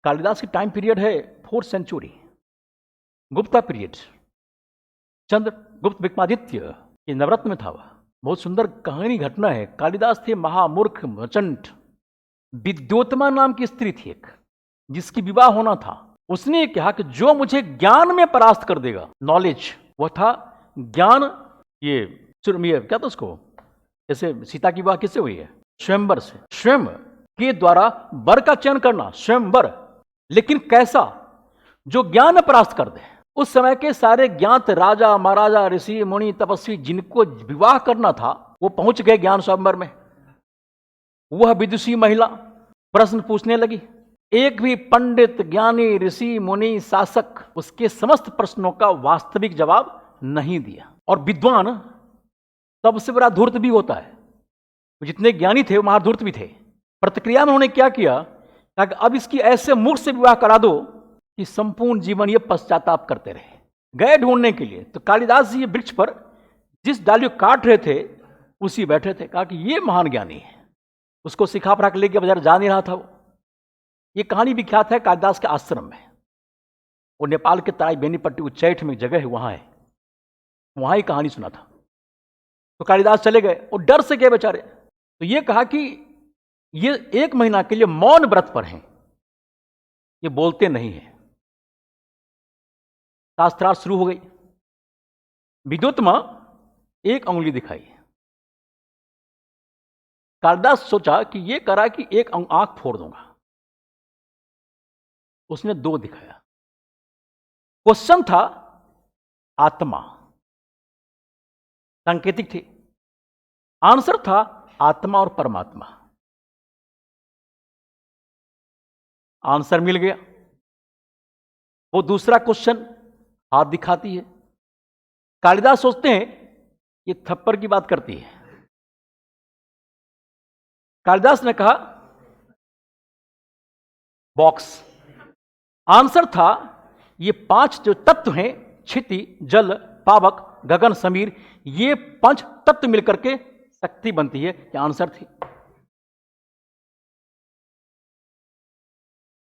कालिदास की time period है 4th century, Gupta period. Chandragupta Vikramaditya के नवरत्न में था वह। बहुत सुंदर कहानी घटना है। कालिदास थे महामूर्ख मचंट। विद्योत्तमा नाम की स्त्री थी एक, जिसकी विवाह होना था। उसने कहा कि जो मुझे ज्ञान में परास्त कर देगा, नॉलेज, वह था ज्ञान। ये क्या था उसको, जैसे सीता की विवाह किससे हुई है? स्वयंवर से। स्वयं के द्वारा वर का चयन करना, स्वयंवर, लेकिन कैसा? जो ज्ञान में परास्त कर दे। उस समय के सारे ज्ञात राजा महाराजा ऋषि मुनि तपस्वी जिनको विवाह करना था, वो पहुंच गए ज्ञान स्वयंवर में। वह विदुषी महिला प्रश्न पूछने लगी। एक भी पंडित ज्ञानी ऋषि मुनि शासक उसके समस्त प्रश्नों का वास्तविक जवाब नहीं दिया। और विद्वान सबसे बड़ा धूर्त भी होता है। जितने ज्ञानी थे वो महाधूर्त भी थे। प्रतिक्रिया में उन्होंने क्या किया कि अब इसकी ऐसे मूर्ख से विवाह करा दो कि संपूर्ण जीवन ये पश्चाताप करते रहे। गए ढूंढने के लिए तो कालिदास जी वृक्ष पर जिस डाली को काट रहे थे उसी बैठे थे। कहा कि ये महान ज्ञानी है। उसको सिखा पढ़ा के लेके बाजार जा नहीं रहा था वो। ये कहानी विख्यात है कालिदास के आश्रम में। वो नेपाल के तराई बेनीपट्टी उच्चैठ में जगह है, वहां है, वहां ही कहानी सुना था। तो कालिदास चले गए और डर से गए बेचारे। तो ये कहा कि ये 1 महीना के लिए मौन व्रत पर हैं, ये बोलते नहीं है। शास्त्रार्थ शुरू हो गई। विद्योत्तमा एक उंगली दिखाई। कालिदास सोचा कि ये करा कि एक आंख फोड़ दूंगा। उसने 2 दिखाया। क्वेश्चन था आत्मा, सांकेतिक थी। आंसर था आत्मा और परमात्मा। आंसर मिल गया। वो दूसरा क्वेश्चन हाथ दिखाती है। कालिदास सोचते हैं ये थप्पड़ की बात करती है। कालिदास ने कहा बॉक्स। आंसर था ये 5 जो तत्व हैं, क्षिति, जल, पावक, गगन, समीर, ये 5 तत्व मिलकर के शक्ति बनती है। ये आंसर थी।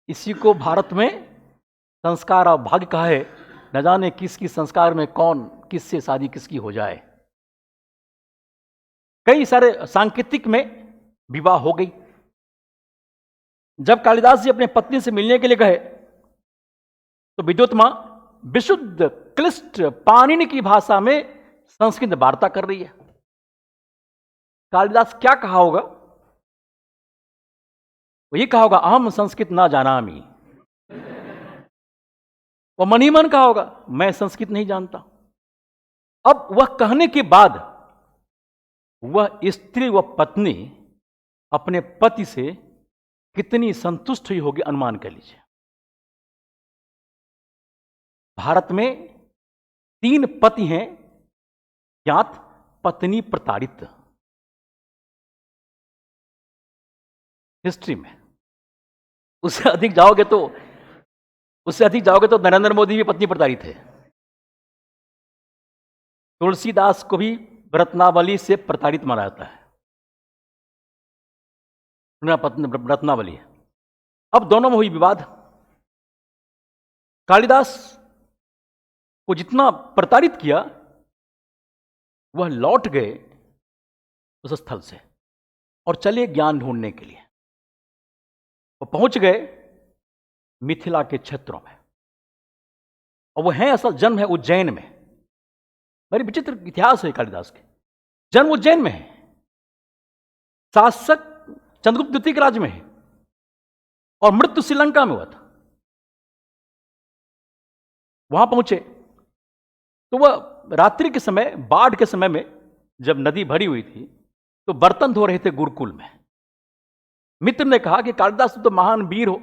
इसी को भारत में संस्कार और भाग्य कहा है। न जाने किसकी संस्कार में कौन किससे शादी किसकी हो जाए। कई सारे सांकेतिक में विवाह हो गई। जब कालिदास जी अपने पत्नी से मिलने के लिए गए तो विद्योत्तमा विशुद्ध क्लिष्ट पाणिनि की भाषा में संस्कृत वार्ता कर रही है। कालिदास क्या कहा होगा? वो ये कहा होगा अहम संस्कृत ना जानामि। वो मन ही मन कहा होगा मैं संस्कृत नहीं जानता। अब वह कहने के बाद वह स्त्री व पत्नी अपने पति से कितनी संतुष्ट हुई होगी, अनुमान कर लीजिए। भारत में 3 पति हैं ज्ञात, पत्नी प्रताड़ित। हिस्ट्री में उससे अधिक जाओगे तो नरेंद्र मोदी भी पत्नी प्रताड़ित है। तुलसीदास को भी रत्नावली से प्रताड़ित माना जाता है। रत्नावली। अब दोनों में हुई विवाद। कालिदास को जितना प्रताड़ित किया वह लौट गए उस स्थल से और चले ज्ञान ढूंढने के लिए। वो पहुंच गए मिथिला के क्षेत्रों में। और वो है, असल जन्म है उज्जैन में। बड़ी विचित्र इतिहास है कालिदास के। जन्म उज्जैन में है। शासक चंद्रगुप्त द्वितीय के राज्य में है और मृत्यु श्रीलंका में हुआ था। वहां पहुंचे तो वह रात्रि के समय, बाढ़ के समय में जब नदी भरी हुई थी तो बर्तन धो रहे थे गुरुकुल में। मित्र ने कहा कि कालिदास तुम तो महान वीर हो,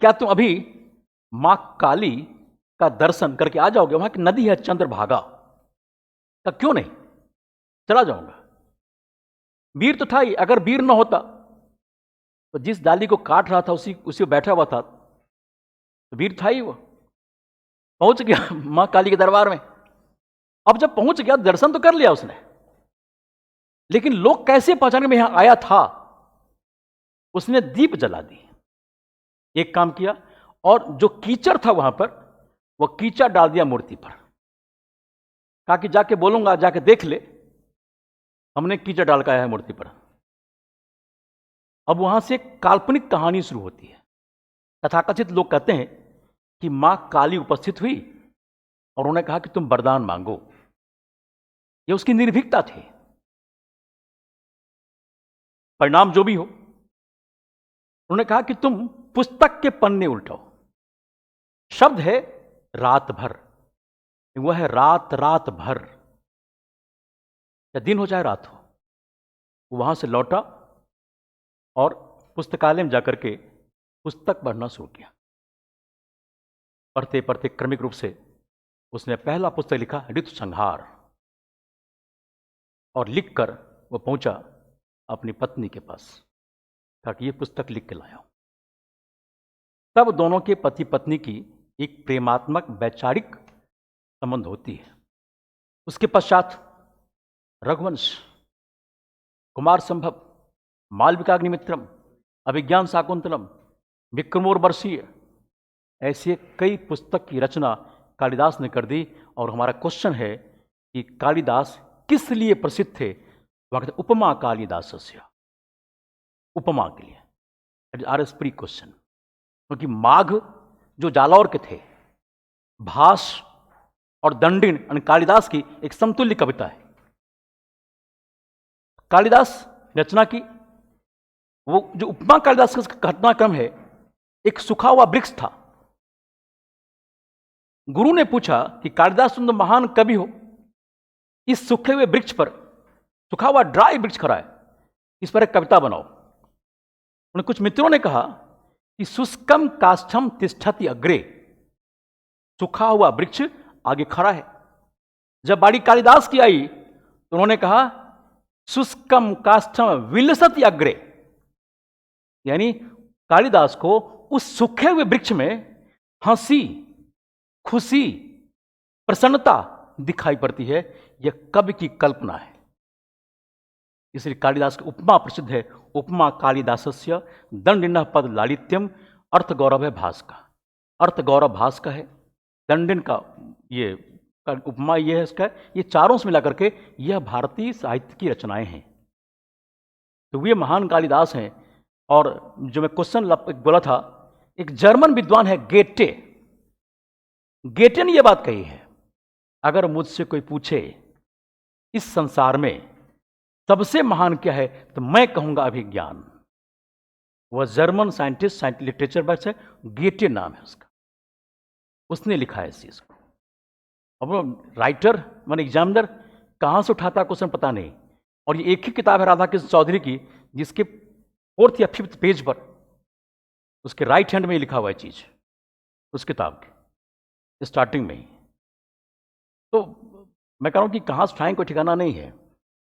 क्या तुम अभी मां काली का दर्शन करके आ जाओगे? वहां की नदी है चंद्रभागा। का क्यों नहीं, चला जाऊंगा। वीर तो था ही। अगर वीर न होता तो जिस डाली को काट रहा था उसी बैठा हुआ था, तो वीर था ही वो। पहुंच गया मां काली के दरबार में। अब जब पहुंच गया दर्शन तो कर लिया उसने, लेकिन लोग कैसे पहचाने में यहां आया था? उसने दीप जला दी। एक काम किया, और जो कीचड़ था वहां पर, वह कीचड़ डाल दिया मूर्ति पर। कहा कि जाके बोलूंगा, जाके देख ले, हमने कीचड़ डाल का है मूर्ति पर। अब वहां से एक काल्पनिक कहानी शुरू होती है। तथाकथित लोग कहते हैं कि मां काली उपस्थित हुई और उन्होंने कहा कि तुम वरदान मांगो। यह उसकी निर्भीकता थी। परिणाम जो भी हो, उन्होंने कहा कि तुम पुस्तक के पन्ने उल्टाओ। शब्द है रात भर, वह है रात रात भर, या दिन हो चाहे रात हो। वहां से लौटा और पुस्तकालय में जाकर के पुस्तक पढ़ना शुरू किया। पढ़ते पढ़ते क्रमिक रूप से उसने पहला पुस्तक लिखा ऋतु संहार, और लिखकर वह पहुंचा अपनी पत्नी के पास, ताकि ये पुस्तक लिख के लाया। तब दोनों के पति पत्नी की एक प्रेमात्मक वैचारिक संबंध होती है। उसके पश्चात रघुवंश, कुमार संभव, मालविकाग्निमित्रम, अभिज्ञान शाकुंतलम, विक्रमोर्वशीय, ऐसे कई पुस्तक की रचना कालिदास ने कर दी। और हमारा क्वेश्चन है कि कालिदास किस लिए प्रसिद्ध थे? वहां कहते उपमा कालिदासस्य, उपमा के लिए। आर एस प्री क्वेश्चन, क्योंकि माघ जो जालौर के थे, भास और दंडिन कालिदास की एक समतुल्य कविता है। कालिदास रचना की वो जो उपमा कालिदास का घटनाक्रम है, एक सूखा हुआ वृक्ष था। गुरु ने पूछा कि कालिदास तुम तो महान कवि हो, इस सूखे हुए वृक्ष पर, सूखा हुआ ड्राई वृक्ष खड़ा है, इस पर एक कविता बनाओ। उन्हें कुछ मित्रों ने कहा कि शुष्कम काष्ठम तिष्ठति अग्रे, सूखा हुआ वृक्ष आगे खड़ा है। जब बारी कालिदास की आई तो उन्होंने कहा शुष्कम काष्ठम विलसति अग्रे, यानी कालिदास को उस सूखे हुए वृक्ष में हंसी, खुशी, प्रसन्नता दिखाई पड़ती है। यह कवि की कल्पना है। इसलिए कालिदास की उपमा प्रसिद्ध है, उपमा कालिदासस्य दंडिन पद लालित्यम, अर्थ गौरव है भास का। अर्थ गौरव भास का है, दंडिन का ये उपमा ये है इसका, ये चारों से मिलाकर के यह भारतीय साहित्य की रचनाएं हैं। तो वे महान कालिदास हैं। और जो मैं क्वेश्चन बोला था, एक जर्मन विद्वान है गेटे, गेटे ने यह बात कही है, अगर मुझसे कोई पूछे इस संसार में सबसे महान क्या है, तो मैं कहूंगा अभिज्ञान। वह जर्मन साइंटिस्ट, लिटरेचर बस है, गेटे नाम है उसका, उसने लिखा है इस चीज को। अब राइटर माने एग्जामिनर कहां से उठाता क्वेश्चन पता नहीं। और ये एक ही किताब है राधा कृष्ण चौधरी की, जिसके 4th या 5th पेज पर उसके राइट हैंड में ही लिखा हुआ है चीज, उस किताब के स्टार्टिंग में ही। तो मैं कह रहा हूं कि कहां से उठाएं कोई ठिकाना नहीं है।